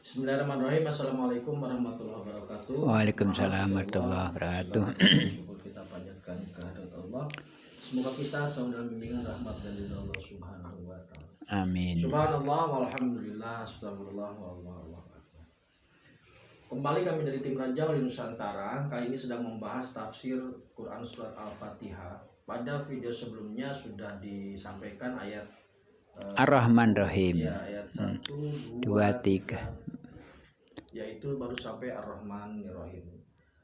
Bismillahirrahmanirrahim. Assalamualaikum warahmatullahi wabarakatuh. Waalaikumsalam warahmatullahi wabarakatuh. Syukur kita panjatkan kehadirat Allah. Semoga kita selalu dalam bimbingan rahmat dan ridha Allah Subhanahu wa taala. Amin. Subhanallah walhamdulillah astagfirullah wallahu akbar. Kembali kami dari tim Raja Wali Nusantara. Kali ini sedang membahas tafsir Quran surat Al-Fatihah. Pada video sebelumnya sudah disampaikan ayat Ar-Rahman-Rahim. ya, ayat 1, 2, 3. Yaitu baru sampai Ar-Rahman-Rahim.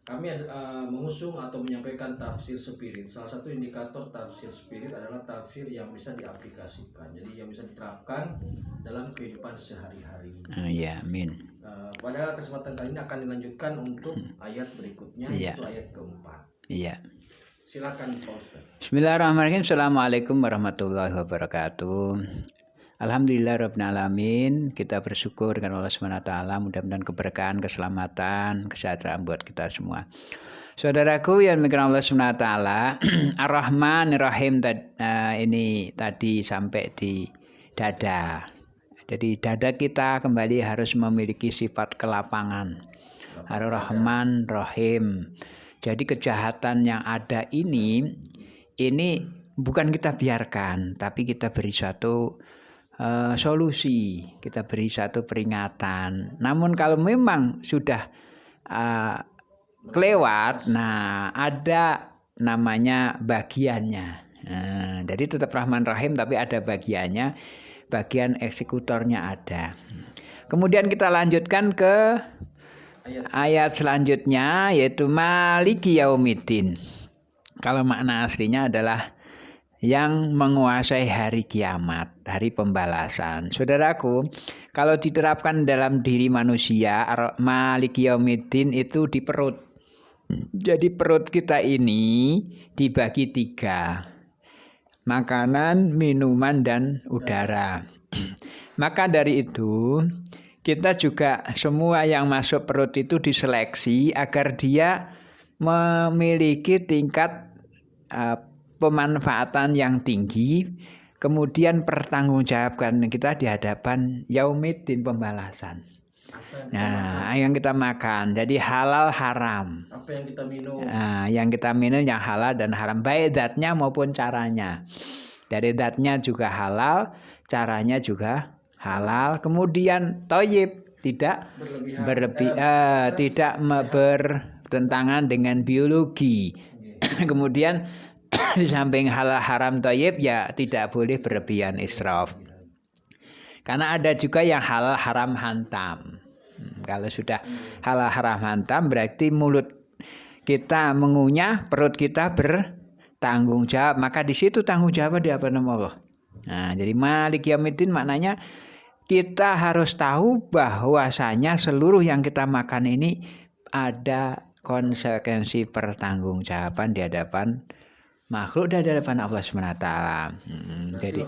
Kami mengusung atau menyampaikan tafsir spirit. Salah satu indikator tafsir spirit adalah tafsir yang bisa diaplikasikan, jadi yang bisa diterapkan dalam kehidupan sehari-hari. Ya, amin. Pada kesempatan kali ini akan dilanjutkan untuk ayat berikutnya, yaitu ayat keempat. Iya. Silakan Pak Ustaz. Bismillahirrahmanirrahim. Assalamualaikum warahmatullahi wabarakatuh. Alhamdulillah rabbil alamin. Kita bersyukur dengan Allah SWT. Mudah-mudahan keberkahan, keselamatan, kesejahteraan buat kita semua. Saudaraku yang dikasihi Allah SWT, Ar-Rahman-Rahim ini tadi sampai di dada. Jadi dada kita kembali harus memiliki sifat kelapangan. Ar-Rahman-Rahim. Jadi kejahatan yang ada ini bukan kita biarkan, tapi kita beri suatu solusi, kita beri satu peringatan. Namun kalau memang sudah kelewat, nah ada namanya bagiannya. Jadi tetap Rahman Rahim tapi ada bagiannya, bagian eksekutornya ada. Kemudian kita lanjutkan ke ayat selanjutnya, yaitu Maliki Yaumiddin. Kalau makna aslinya adalah yang menguasai hari kiamat, hari pembalasan. Saudaraku, kalau diterapkan dalam diri manusia, Maliki Yaumiddin itu di perut. Jadi perut kita ini dibagi 3. Makanan, minuman, dan udara. Maka dari itu kita juga semua yang masuk perut itu diseleksi agar dia memiliki tingkat pemanfaatan yang tinggi, kemudian pertanggungjawabkan kita di hadapan Yaumiddin, pembalasan. Yang kita makan jadi halal haram. Apa yang kita minum? Yang kita minum yang halal dan haram, baik zatnya maupun caranya. Dari zatnya juga halal, caranya juga halal. Kemudian thayyib, tidak tidak bertentangan dengan biologi. Kemudian di samping halal haram thayyib ya tidak boleh berlebihan israf. Karena ada juga yang halal haram hantam. Kalau sudah halal haram hantam berarti mulut kita mengunyah, perut kita bertanggung jawab. Maka di situ tanggung jawab di hadapan Allah. Jadi Malik Yaumiddin maknanya kita harus tahu bahwasanya seluruh yang kita makan ini ada konsekuensi pertanggungjawaban di hadapan makhluk dan di hadapan Allah SWT. Jadi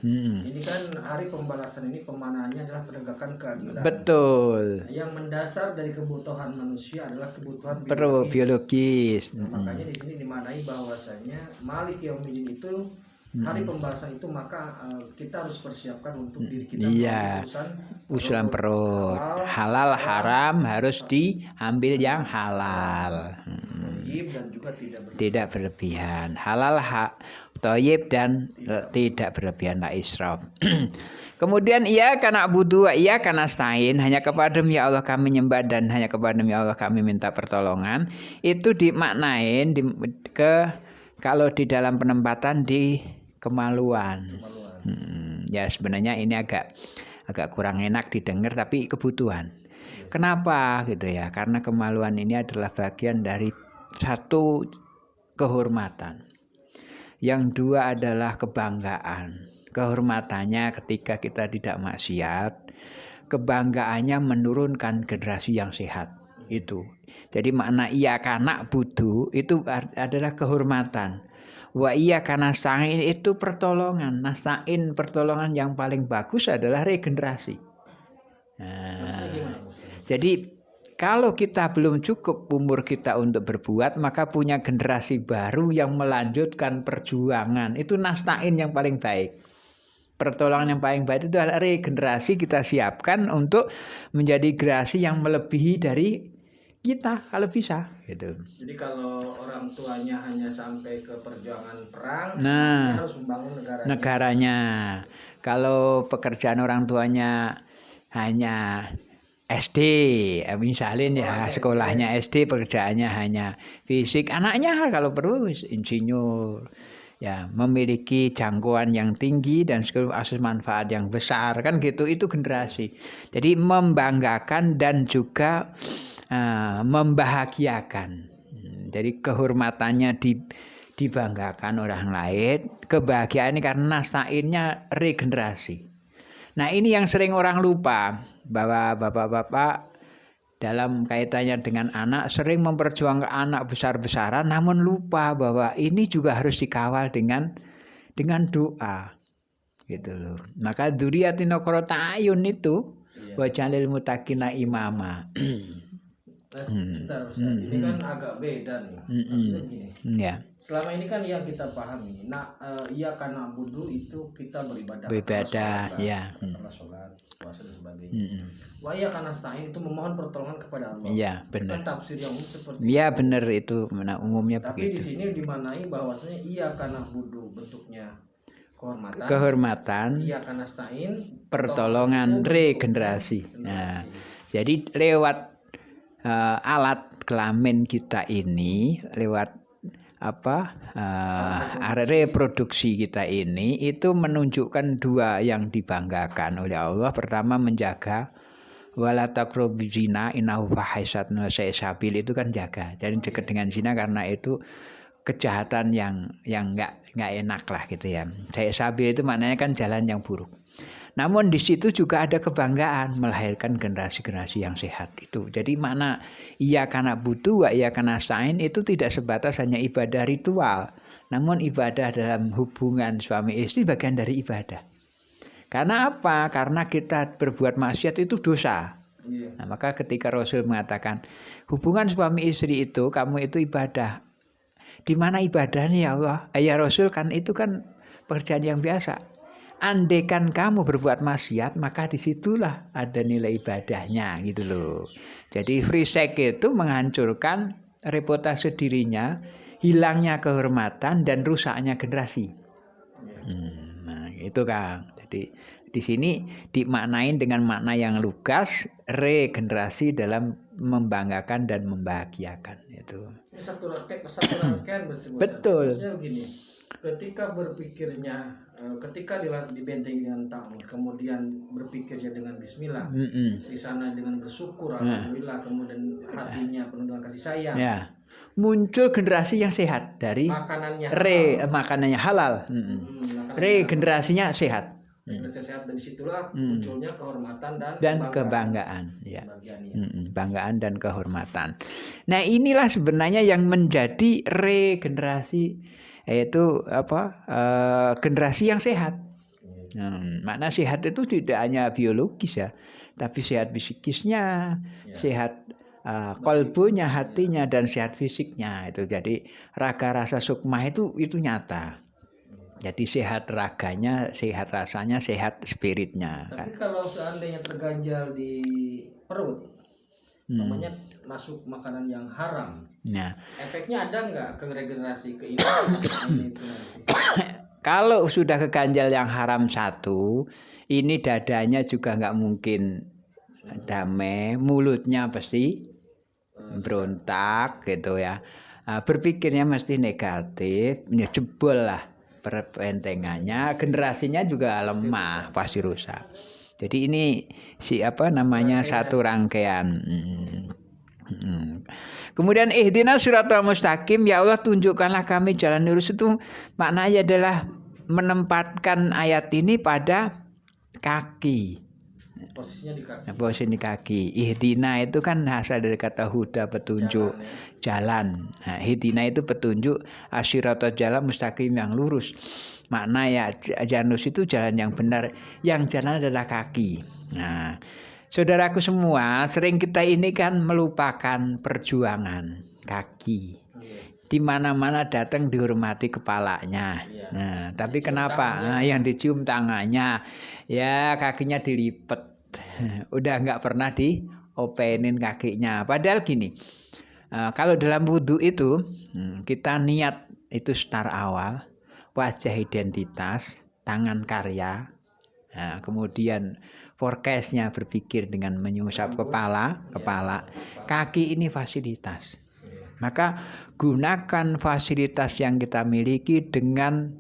ini kan hari pembalasan, ini pemanaannya adalah penegakan keadilan. Betul. Yang mendasar dari kebutuhan manusia adalah kebutuhan biologis. Makanya di sini dimanai bahwasanya Malik Yaumiddin itu hari pembalasan itu, maka kita harus persiapkan untuk diri kita. Usulan perut. Halal haram harus diambil yang halal. Dan juga tidak berlebihan. Halal thayyib dan tidak berlebihan, la israf. Kemudian iyyaka na'budu wa iyyaka nasta'in, hanya kepadamu ya Allah kami nyembah dan hanya kepadamu ya Allah kami minta pertolongan. Itu dimaknain kalau di dalam penempatan di kemaluan. Ya sebenarnya ini agak kurang enak didengar tapi kebutuhan. Kenapa gitu ya? Karena kemaluan ini adalah bagian dari satu kehormatan. Yang dua adalah kebanggaan. Kehormatannya ketika kita tidak maksiat, kebanggaannya menurunkan generasi yang sehat. Itu. Jadi makna iyyaka na'budu itu adalah kehormatan. Wa iyyaka nasta'in itu pertolongan. Nasta'in, pertolongan yang paling bagus adalah regenerasi. Jadi kalau kita belum cukup umur kita untuk berbuat, maka punya generasi baru yang melanjutkan perjuangan. Itu nasta'in yang paling baik. pertolongan yang paling baik itu adalah regenerasi, kita siapkan untuk menjadi generasi yang melebihi dari kita kalau bisa gitu. Jadi kalau orang tuanya hanya sampai ke perjuangan perang, Nah, dia harus membangun negaranya. Kalau pekerjaan orang tuanya hanya SD, misalnya ya sekolahnya SD, pekerjaannya hanya fisik, anaknya kalau perlu insinyur, ya memiliki jangkauan yang tinggi dan sekaligus akses manfaat yang besar kan gitu. Itu generasi. Jadi membanggakan dan juga membahagiakan. Jadi kehormatannya dibanggakan orang lain, kebahagiaan ini karena nastainnya regenerasi. Nah ini yang sering orang lupa, bahwa bapak-bapak dalam kaitannya dengan anak sering memperjuangkan anak besar-besaran, namun lupa bahwa ini juga harus dikawal dengan doa, gitu loh. Maka dzurriyyatin qurrata a'yun itu wajalil muttaqina imama. Sebentar, ini kan agak beda nih. Maksudnya gini. Ya. Selama ini kan yang kita pahami, iya karena budu itu kita beribadah, ya. sholat, puasa dan sebagainya. Wa iya karena stain itu memohon pertolongan kepada Allah. Iya, benar. Kan tafsir yang umum seperti itu. Iya, benar itu umumnya tapi begitu. Tapi di sini dimanai bahwasanya iya karena budu bentuknya kehormatan. Iya karena stain pertolongan regenerasi. Nah, jadi lewat alat kelamin kita ini, lewat reproduksi kita ini, itu menunjukkan dua yang dibanggakan oleh Allah. Pertama, menjaga wala taqrabu zina innahu fahisatun wa sabil, itu kan jaga. Jadi dekat dengan zina karena itu kejahatan yang enggak enak lah gitu ya. Sabil itu maknanya kan jalan yang buruk. Namun di situ juga ada kebanggaan melahirkan generasi-generasi yang sehat itu. Jadi makna iya karena butuh, iya karena nasta'in itu tidak sebatas hanya ibadah ritual. Namun ibadah dalam hubungan suami istri bagian dari ibadah. Karena apa? Karena kita berbuat maksiat itu dosa. Nah, maka ketika Rasul mengatakan hubungan suami istri itu kamu itu ibadah. Di mana ibadahnya ya Allah? Ya Rasul, kan itu kan pekerjaan yang biasa. Andaikan kamu berbuat maksiat, maka disitulah ada nilai ibadahnya gitu loh. Jadi free sex itu menghancurkan reputasi dirinya, hilangnya kehormatan dan rusaknya generasi. Nah itu Kang. Jadi di sini dimaknain dengan makna yang lugas, regenerasi dalam membanggakan dan membahagiakan itu. Ini satu rangkaian betul. Maksudnya begini, ketika berpikirnya, ketika dibentengi dengan ta'amud, kemudian berpikirnya dengan bismillah, di sana dengan bersyukur, alhamdulillah, kemudian hatinya penuh dengan kasih sayang. Ya. Muncul generasi yang sehat dari makanannya halal. Regenerasinya sehat. Sehat, dan disitulah munculnya kehormatan dan kebanggaan. Ya. Banggaan dan kehormatan. Nah inilah sebenarnya yang menjadi regenerasi, yaitu generasi yang sehat. Makna sehat itu tidak hanya biologis ya, tapi sehat psikisnya, sehat kolbunya, hatinya, dan sehat fisiknya itu. Jadi raga rasa sukma itu nyata. Jadi sehat raganya, sehat rasanya, sehat spiritnya. Tapi kalau seandainya terganjal di perut, namanya masuk makanan yang haram, nah, efeknya ada nggak ke regenerasi itu nanti? Kalau sudah keganjal yang haram satu, ini dadanya juga nggak mungkin damai, mulutnya pasti berontak gitu ya, berpikirnya mesti negatif, jebol lah perbentengannya, generasinya juga lemah, pasti rusak. Jadi ini satu rangkaian. Kemudian ihdinas siratal mustaqim, ya Allah tunjukkanlah kami jalan lurus, itu maknanya adalah menempatkan ayat ini pada kaki. Posisinya di kaki. Posisi di kaki. Ihdina itu kan asal dari kata huda, petunjuk, jalan. Nah, ihdina itu petunjuk, asyiratal jalan mustaqim yang lurus. Makna ya jalan lurus itu jalan yang benar, yang jalan adalah kaki. Nah, saudaraku semua, sering kita ini kan melupakan perjuangan kaki. di mana-mana datang dihormati kepalanya. Iya. Nah, tapi Dicium kenapa? tangannya. Yang dicium tangannya, ya kakinya dilipet. Udah nggak pernah diopenin kakinya. Padahal gini, kalau dalam wudhu itu kita niat itu start awal, wajah identitas, tangan karya, nah, kemudian forecastnya berpikir dengan menyusap kepala, kaki ini fasilitas. Maka gunakan fasilitas yang kita miliki dengan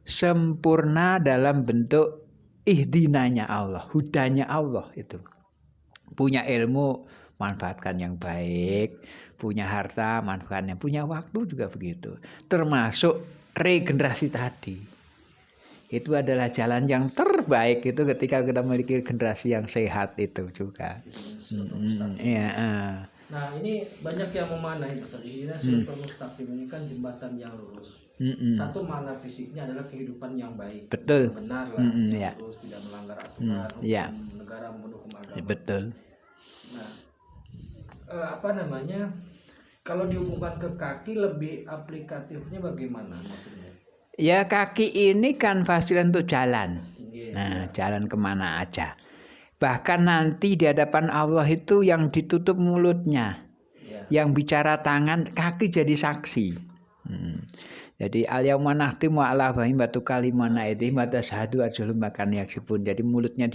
sempurna dalam bentuk ihdinanya Allah, hudanya Allah itu. Punya ilmu, manfaatkan yang baik. Punya harta, manfaatkan yang punya waktu juga begitu. Termasuk regenerasi tadi. Itu adalah jalan yang terbaik itu ketika kita memiliki generasi yang sehat itu juga. Iya. Nah ini banyak yang memanai Ustaz. Ini Shiratal Mustaqim ini kan jembatan yang lurus. Satu makna fisiknya adalah kehidupan yang baik. Betul. Yang benar lah. Ya. Terus tidak melanggar aturan hukum negara maupun hukum agama. Betul. Nah kalau dihubungkan ke kaki lebih aplikatifnya bagaimana maksudnya? Ya kaki ini kan fasilitas untuk jalan. Yeah. Nah jalan kemana aja. Bahkan nanti di hadapan Allah itu yang ditutup mulutnya. Yeah. Yang bicara tangan, kaki jadi saksi. Jadi al-yauma nakhtimu ala afwahihim wa tukallimuna aydihim wa tashhadu arjuluhum bima kanu yaksibun. Jadi mulutnya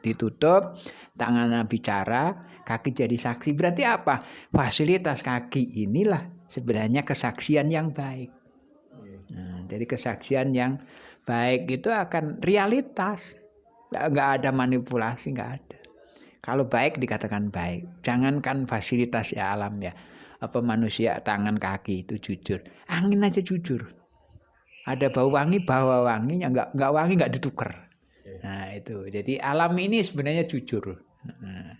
ditutup, tangannya bicara, kaki jadi saksi. Berarti apa? Fasilitas kaki inilah sebenarnya kesaksian yang baik. Nah, jadi kesaksian yang baik itu akan realitas. Nggak ada manipulasi, nggak ada. Kalau baik dikatakan baik. Jangankan fasilitas ya alam ya. Apa manusia tangan kaki itu jujur. Angin aja jujur. Ada bau wangi, bawa wanginya nggak wangi nggak ditukar. Nah itu. Jadi alam ini sebenarnya jujur. Nah.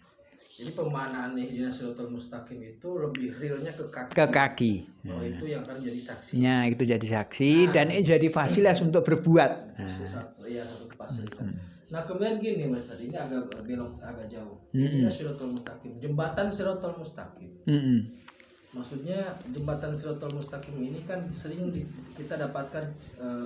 Jadi pemanaan ihdina Shiratal Mustaqim itu lebih realnya ke kaki. Ke kaki. Oh, itu yang akan jadi saksi. Ya itu jadi saksi dan ini jadi fasilitas untuk berbuat. Iya satu fasilitas. Nah kemudian gini Mas, ini agak belok agak jauh. Ini Shiratal Mustaqim, jembatan Shiratal Mustaqim. Maksudnya jembatan Shiratal Mustaqim ini kan sering kita dapatkan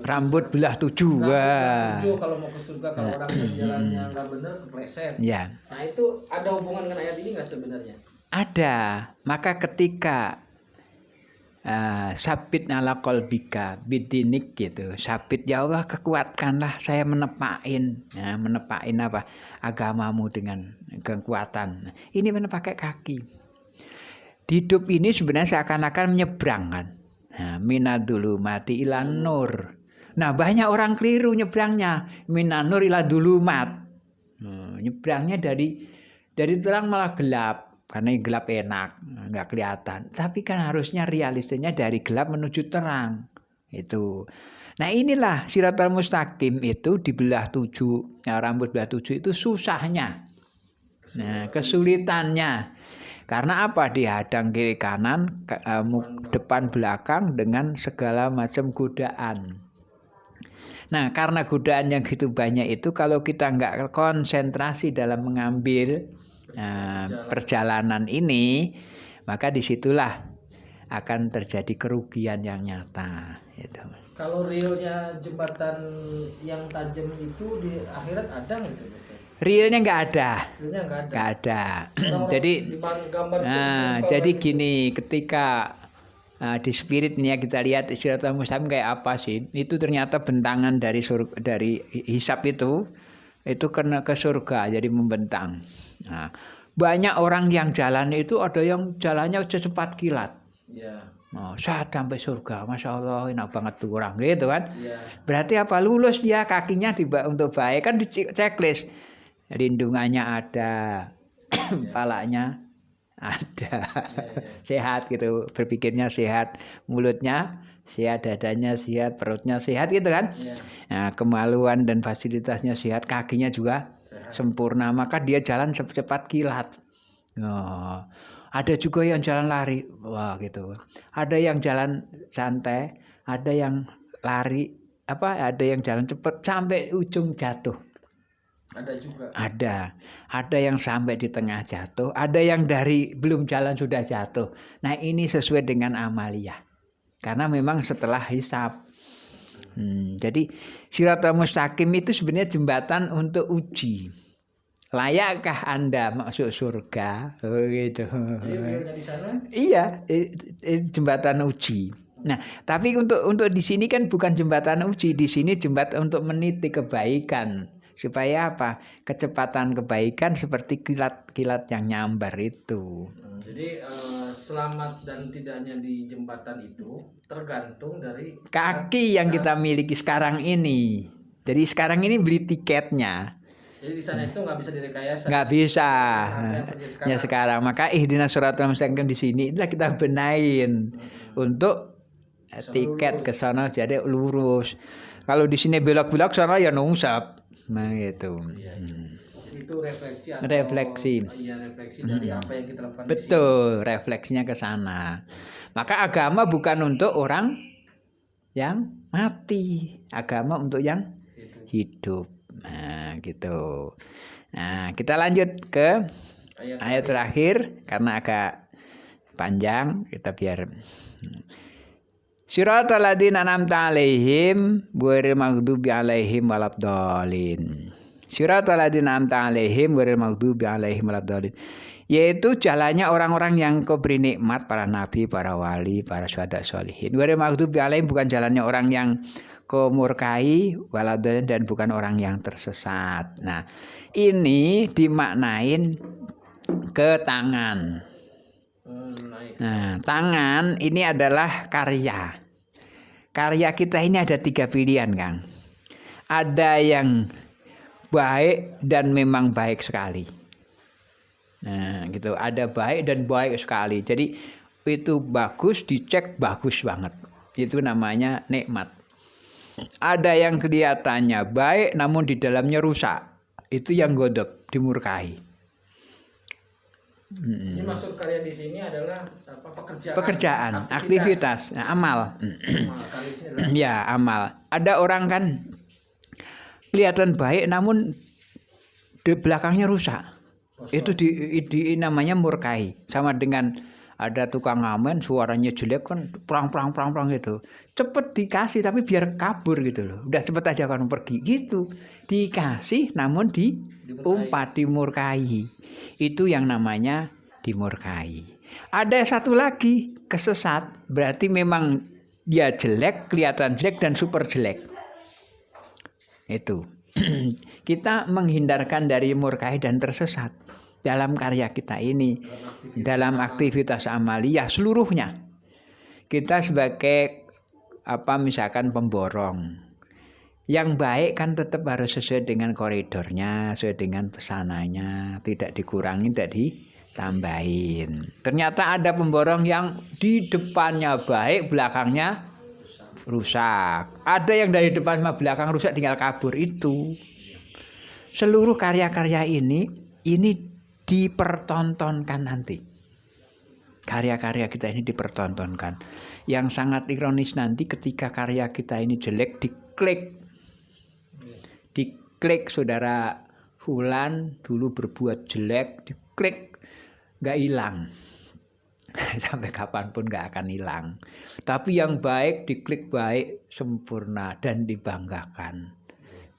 rambut belah 7. Kalau mau ke surga, kalau orang jalannya nggak benar kepleset. Ya. Nah itu ada hubungan dengan ayat ini nggak sebenarnya? Ada. Maka ketika sabit ala qalbika bidinik gitu. Sabit ya Allah kekuatkanlah saya menepain apa? Agamamu dengan kekuatan. Ini mana pakai kaki. Hidup ini sebenarnya seakan-akan menyeberang kan. Nah, minadulu mati ilan nur. Nah banyak orang keliru nyebrangnya. Minanur ila dulumat. Nyebrangnya dari terang malah gelap. Karena yang gelap enak, nggak kelihatan. Tapi kan harusnya realistisnya dari gelap menuju terang. Itu. Nah inilah Shiratal Mustaqim itu dibelah 7. Nah, rambut belah 7 itu susahnya. Nah kesulitannya. Karena apa? Dihadang kiri kanan, depan belakang dengan segala macam godaan. Nah karena godaan yang gitu banyak itu kalau kita nggak konsentrasi dalam mengambil perjalanan ini, maka disitulah akan terjadi kerugian yang nyata. Gitu. Kalau realnya jembatan yang tajam itu di akhirat ada nggak itu? Realnya nggak ada. Realnya nggak ada. Jadi gini, ketika di spirit ini ya kita lihat Shiratal Mustaqim kayak apa sih? Itu ternyata bentangan dari hisab itu kena ke surga, jadi membentang. Nah, banyak orang yang jalan itu ada yang jalannya secepat kilat. Yeah. Saat sampai surga, masya Allah enak banget tuh orang gitu kan. Yeah. Berarti apa? Lulus dia kakinya untuk baik kan di checklist. Lindungannya ada, palanya ada, sehat gitu, berpikirnya sehat, mulutnya sehat, dadanya sehat, perutnya sehat gitu kan. Nah, kemaluan dan fasilitasnya sehat, kakinya juga sempurna, maka dia jalan secepat kilat. Ada juga yang jalan lari, wah gitu. Ada yang jalan santai, ada yang lari ada yang jalan cepat sampai ujung jatuh. Ada juga. Ada yang sampai di tengah jatuh, ada yang dari belum jalan sudah jatuh. Nah ini sesuai dengan amaliyah. karena memang setelah hisab. Jadi Shiratal Mustaqim itu sebenarnya jembatan untuk uji. Layakkah Anda masuk surga? Gitu. Realnya di sana Iya, jembatan uji. Nah, tapi untuk di sini kan bukan jembatan uji, di sini jembatan untuk meniti kebaikan. Supaya apa? Kecepatan kebaikan seperti kilat-kilat yang nyambar itu. Jadi selamat dan tidaknya di jembatan itu tergantung dari Kaki yang kita miliki sekarang ini. Jadi sekarang ini beli tiketnya. Jadi di sana itu nggak bisa direkayasa. Nggak bisa. Sekarang. Ya sekarang. Maka ihdinas shiratal mustaqim di sini itulah kita benahin untuk tiket ke sana jadi lurus. Kalau di sini belok-belok sana ya nungsap. Nah gitu. Itu refleksi atau Refleksi. Iya, refleksi dari apa yang kita lakukan. Betul, refleksinya ke sana. Maka agama bukan untuk orang yang mati, agama untuk yang hidup. Nah, gitu. Nah, kita lanjut ke ayat terakhir karena agak panjang, kita biar Siratal ladzina an'amta 'alaihim ghairil maghdubi 'alaihim waladdallin. Siratal ladzina an'amta 'alaihim ghairil maghdubi alaihim waladdallin. Yaitu jalannya orang-orang yang kau beri nikmat, para nabi, para wali, para syuhada sholihin. Ghairil maghdubi 'alaihim bukan jalannya orang yang kau murkai, waladdallin dan bukan orang yang tersesat. Nah, ini dimaknain ke tangan. Nah, tangan ini adalah karya. Karya kita ini ada 3 pilihan, Kang. Ada yang baik dan memang baik sekali. Nah, gitu. Ada baik dan baik sekali. Jadi itu bagus, dicek bagus banget. Itu namanya nikmat. Ada yang kelihatannya baik namun di dalamnya rusak. Itu yang godop, dimurkai. Ini maksud karya di sini adalah apa, pekerjaan, aktivitas, nah, amal. Ya, amal. Ada orang kan kelihatan baik namun di belakangnya rusak. Itu di namanya murkai. Sama dengan ada tukang ngamen suaranya jelek kan prang gitu. Cepet dikasih tapi biar kabur gitu loh. Udah cepet aja kan pergi gitu. Dikasih namun diumpat, dimurkai. Itu yang namanya dimurkai. Ada satu lagi kesesat, berarti memang dia jelek, kelihatan jelek dan super jelek. Itu. Kita menghindarkan dari murkai dan tersesat dalam karya kita ini, dalam aktivitas amaliyah seluruhnya. Kita sebagai misalkan pemborong. Yang baik kan tetap harus sesuai dengan koridornya, sesuai dengan pesanannya, tidak dikurangi, tidak ditambahin. Ternyata ada pemborong yang di depannya baik, belakangnya rusak. Ada yang dari depan sama belakang rusak tinggal kabur itu. Seluruh karya-karya ini dipertontonkan nanti. Karya-karya kita ini dipertontonkan. Yang sangat ironis nanti ketika karya kita ini jelek diklik saudara fulan dulu berbuat jelek, diklik nggak hilang. Sampai kapanpun nggak akan hilang. Tapi yang baik diklik baik, sempurna dan dibanggakan.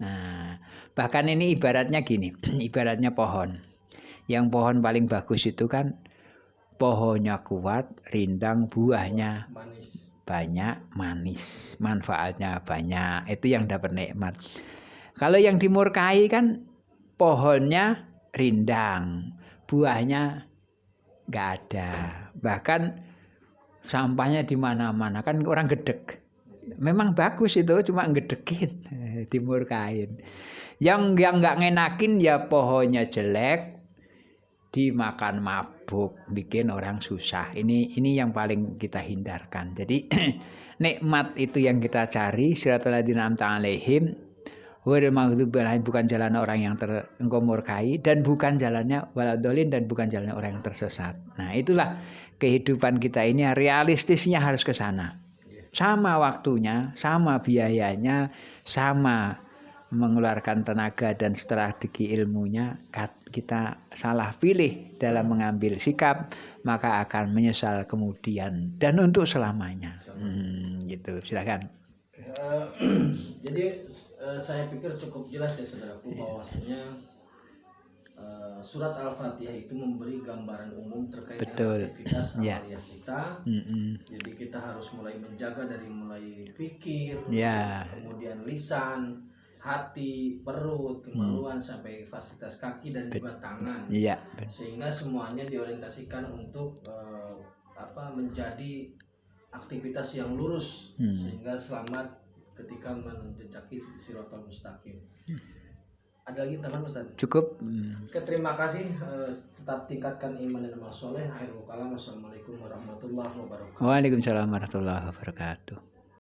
Nah, bahkan ini ibaratnya gini, ibaratnya pohon. Yang pohon paling bagus itu kan pohonnya kuat, rindang, buahnya banyak, manis, manfaatnya banyak. Itu yang dapat nikmat. Kalau yang dimurkai kan pohonnya rindang, buahnya nggak ada. Bahkan sampahnya di mana-mana kan orang gedek. Memang bagus itu, cuma ngedekin, dimurkain. Yang nggak ngenakin ya pohonnya jelek, dimakan mabuk, bikin orang susah. Ini yang paling kita hindarkan. Jadi nikmat itu yang kita cari. Siratal ladzina an'amta 'alaihim ghairil maghdubi 'alaihim, bukan jalan orang yang engkau murkai, dan bukan jalannya waladdallin, dan bukan jalannya orang yang tersesat. Nah, itulah kehidupan kita ini realistisnya harus ke sana. Sama waktunya, sama biayanya, sama mengeluarkan tenaga dan strategi ilmunya kita salah pilih dalam mengambil sikap, maka akan menyesal kemudian dan untuk selamanya. Gitu, silakan. Jadi saya pikir cukup jelas ya saudaraku bahwasanya surat Al-Fatihah itu memberi gambaran umum terkait Betul. dengan aktivitas Ya. amaliyah kita. Jadi kita harus mulai menjaga dari mulai pikir, Ya. kemudian lisan, hati, perut, kemaluan sampai fasilitas kaki dan juga tangan. Iya. Sehingga semuanya diorientasikan untuk menjadi aktivitas yang lurus sehingga selamat ketika menjejaki siratal mustaqim. Ada lagi teman Ustaz? Cukup. Oke, terima kasih. Tetap tingkatkan iman dan amal soleh. Akhirul kalam. Wassalamualaikum warahmatullahi wabarakatuh. Waalaikumsalam warahmatullahi wabarakatuh.